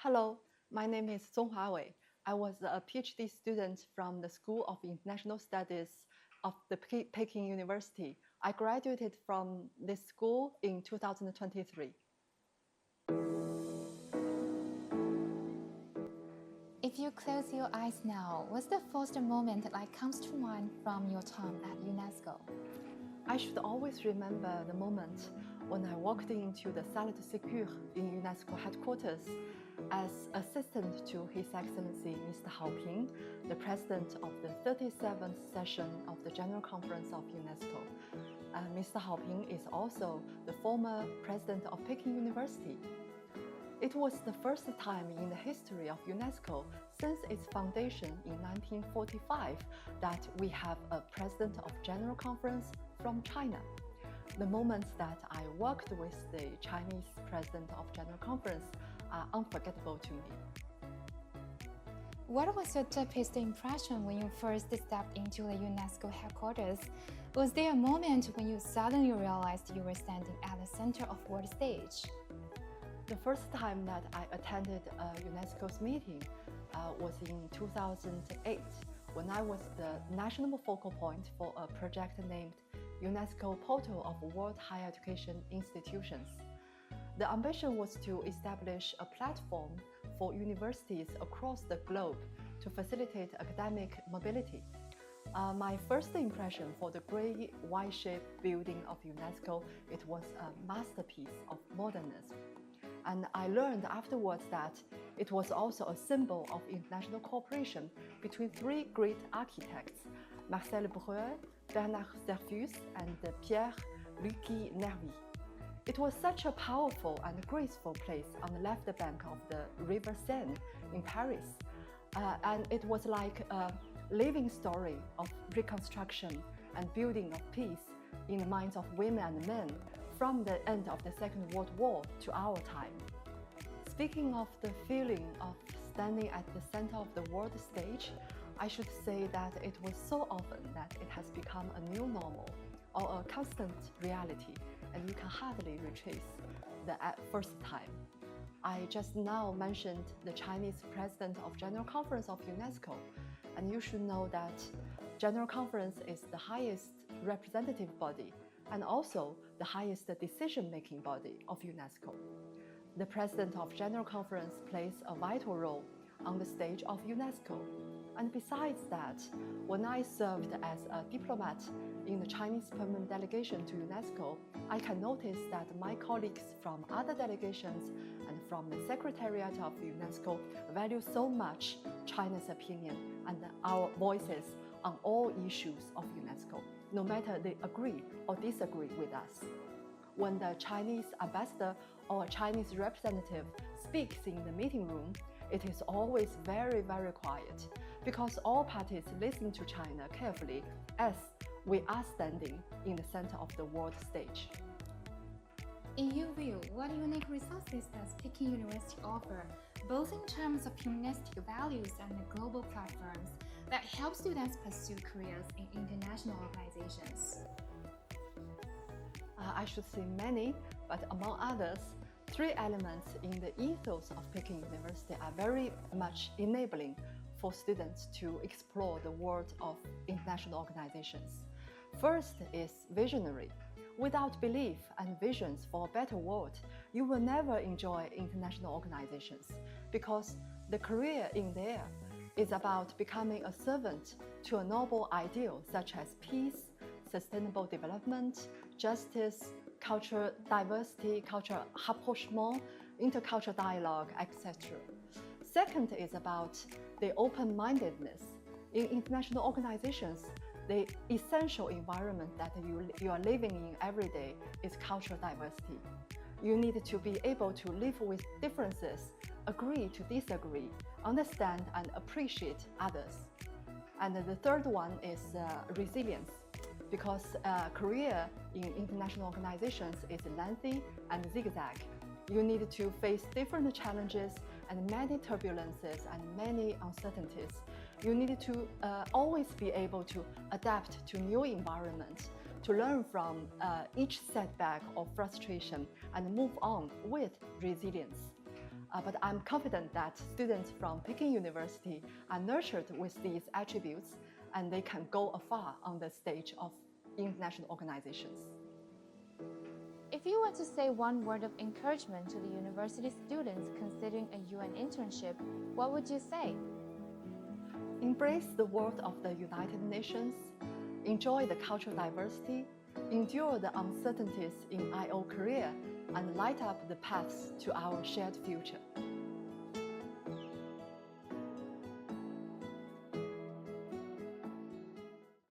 Hello, my name is Zong Huawei. I was a PhD student from the School of International Studies of the Peking University. I graduated from this school in 2023. If you close your eyes now, what's the first moment that comes to mind from your time at UNESCO? I should always remember the moment when I walked into the Salle de Ségur in UNESCO headquarters as assistant to His Excellency Mr. Haoping, the president of the 37th session of the General Conference of UNESCO. Mr. Haoping is also the former president of Peking University. It was the first time in the history of UNESCO since its foundation in 1945 that we have a president of General Conference from China. The moments that I worked with the Chinese president of General Conference are unforgettable to me. What was your deepest impression when you first stepped into the UNESCO headquarters? Was there a moment when you suddenly realized you were standing at the center of world stage? The first time that I attended UNESCO's meeting was in 2008, when I was the national focal point for a project named UNESCO Portal of World Higher Education Institutions. The ambition was to establish a platform for universities across the globe to facilitate academic mobility. My first impression for the gray Y-shaped building of UNESCO, it was a masterpiece of modernism. And I learned afterwards that it was also a symbol of international cooperation between three great architects, Marcel Breuer, Bernard Servus, and Pierre-Luigi Nervi. It was such a powerful and graceful place on the left bank of the River Seine in Paris. And it was like a living story of reconstruction and building of peace in the minds of women and men from the end of the Second World War to our time. Speaking of the feeling of standing at the center of the world stage, I should say that it was so often that it has become a new normal or a constant reality, and you can hardly retrace the first time. I just now mentioned the Chinese president of General Conference of UNESCO, and you should know that General Conference is the highest representative body and also the highest decision-making body of UNESCO. The president of General Conference plays a vital role on the stage of UNESCO. And besides that, when I served as a diplomat in the Chinese permanent delegation to UNESCO, I can notice that my colleagues from other delegations and from the Secretariat of UNESCO value so much China's opinion and our voices on all issues of UNESCO, no matter they agree or disagree with us. When the Chinese ambassador or Chinese representative speaks in the meeting room, it is always very, very quiet because all parties listen to China carefully as we are standing in the center of the world stage. In your view, what unique resources does Peking University offer, both in terms of humanistic values and global platforms that help students pursue careers in international organizations? I should say many, but among others, three elements in the ethos of Peking University are very much enabling for students to explore the world of international organizations. First is visionary. Without belief and visions for a better world, you will never enjoy international organizations because the career in there is about becoming a servant to a noble ideal such as peace, sustainable development, justice, cultural diversity, cultural rapprochement, intercultural dialogue, etc. Second is about the open-mindedness. In international organizations, the essential environment that you are living in every day is cultural diversity. You need to be able to live with differences, agree to disagree, understand and appreciate others. And the third one is resilience, because career in international organizations is lengthy and zigzag. You need to face different challenges and many turbulences and many uncertainties. You need to always be able to adapt to new environments, to learn from each setback or frustration and move on with resilience. but I'm confident that students from Peking University are nurtured with these attributes and they can go afar on the stage of international organizations. If you were to say one word of encouragement to the university students considering a UN internship, what would you say? Embrace the world of the United Nations, enjoy the cultural diversity, endure the uncertainties in IO career, and light up the paths to our shared future.